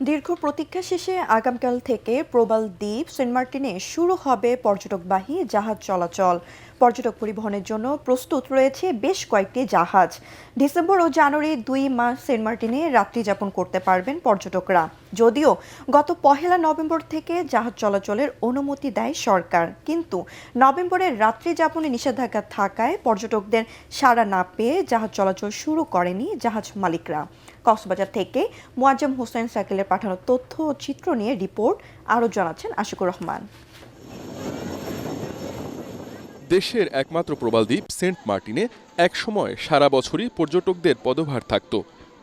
দীর্ঘ প্রতীক্ষা শেষে আগামীকাল থেকে প্রবাল দ্বীপ সেন্ট মার্টিনে শুরু হবে পর্যটকবাহী জাহাজ চলাচল। পর্যটক পরিবহনের জন্য প্রস্তুত রয়েছে বেশ কয়েকটি জাহাজ। ডিসেম্বর ও জানুয়ারি 2 মাস সেন্ট মার্টিনে রাত্রি যাপন করতে পারবেন পর্যটকরা। যদিও গত 1 নভেম্বর থেকে জাহাজ চলাচলের অনুমতি দেয় সরকার, কিন্তু নভেম্বরের রাত্রি যাপনে নিষেধাজ্ঞা থাকায় পর্যটকদের সাড়া না পেয়ে জাহাজ চলাচল শুরু করেনি জাহাজ মালিকরা। কক্সবাজার থেকে মোয়াজ্জেম হোসেন সাইকেলের পাঠানো তথ্য ও চিত্র নিয়ে রিপোর্ট, আরও জানাচ্ছেন আশিকুর রহমান। দেশের একমাত্র প্রবাল দ্বীপ সেন্ট মার্টিনে একসময় সারা বছরই পর্যটকদের পদভার থাকত,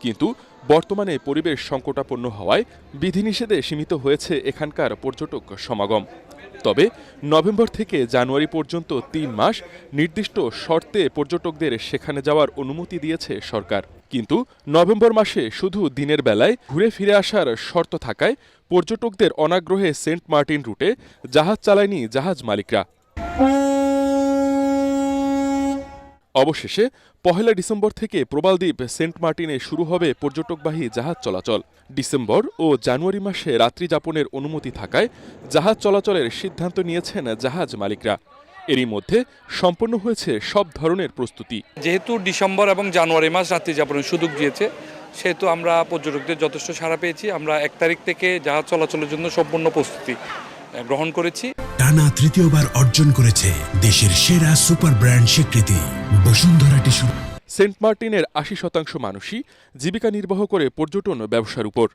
কিন্তু বর্তমানে পরিবেশ সংকটাপন্ন হওয়ায় বিধিনিষেধে সীমিত হয়েছে এখানকার পর্যটক সমাগম। তবে নভেম্বর থেকে জানুয়ারি পর্যন্ত 3 মাস নির্দিষ্ট শর্তে পর্যটকদের সেখানে যাওয়ার অনুমতি দিয়েছে সরকার। কিন্তু নভেম্বর মাসে শুধু দিনের বেলায় ঘুরে ফিরে আসার শর্ত থাকায় পর্যটকদের অনাগ্রহে সেন্ট মার্টিন রুটে জাহাজ চালায়নি জাহাজ মালিকরা। অবশেষে 1 ডিসেম্বর থেকে প্রবাল দ্বীপ সেন্ট মার্টিনে শুরু হবে পর্যটকবাহী জাহাজ চলাচল। ডিসেম্বর ও জানুয়ারি মাসে রাত্রি যাপনের অনুমতি থাকায় জাহাজ চলাচলের সিদ্ধান্ত নিয়েছেন জাহাজ মালিকরা। এরই মধ্যে সম্পন্ন হয়েছে সব ধরনের প্রস্তুতি। যেহেতু ডিসেম্বর এবং জানুয়ারি মাস রাত্রি যাপনের সুযোগ দিয়েছে, সেহেতু আমরা পর্যটকদের যথেষ্ট সাড়া পেয়েছি। আমরা 1 তারিখ থেকে জাহাজ চলাচলের জন্য সম্পূর্ণ প্রস্তুতি গ্রহণ করেছি। টানা তৃতীয়বার অর্জন করেছে দেশের সেরা সুপার ব্র্যান্ড স্বীকৃতি বসুন্ধরা টিস্যু। সেন্ট মার্টিনের 80% মানুষই জীবিকা নির্বাহ করে পর্যটন ব্যবসার উপর।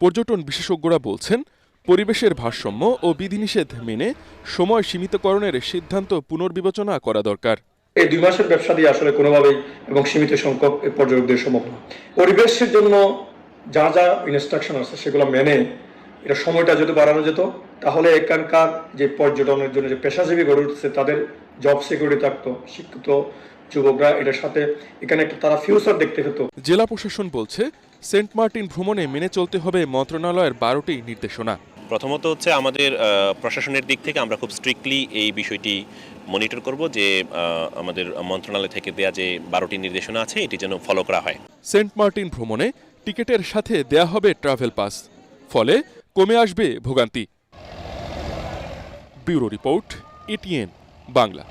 পর্যটন বিশেষজ্ঞরা বলছেন, পরিবেশের ভারসাম্য ও বিধিনিষেধ মেনে সময় সীমিতকরণের সিদ্ধান্ত পুনর্বিবেচনা করা দরকার। এই 2 মাসের ব্যবসা দিয়ে আসলে কোনোভাবেই এবং সীমিত সংখ্যক পর্যটকদের সম্ভব না। পরিবেশের জন্য যা যা ইনস্ট্রাকশন আছে সেগুলো মেনে এটা সময়টা যদি বাড়ানো যেত, তাহলে এখানকার যে পর্যটনের জন্য যে পেশাজীবী গড়ে উঠছে তাদের জব সিকিউরিটি থাকতো, শিক্ষিত যুবকরা এটার সাথে এখানে একটা তারা ফিউচার দেখতে পেত। জেলা প্রশাসন বলছে, সেন্ট মার্টিন ভ্রমণে মেনে চলতে হবে মন্ত্রণালয়ের 12টি নির্দেশনা। প্রথমত হচ্ছে আমাদের প্রশাসনের দিক থেকে আমরা খুব স্ট্রিক্টলি এই বিষয়টি মনিটর করব যে আমাদের মন্ত্রণালয় থেকে দেয়া যে 12টি নির্দেশনা আছে এটি যেন ফলো করা হয়। সেন্ট মার্টিন ভ্রমণে টিকিটের সাথে দেয়া হবে ট্রাভেল পাস, ফলে কমে আসবে ভোগান্তি। Bureau report, ATN Bangla.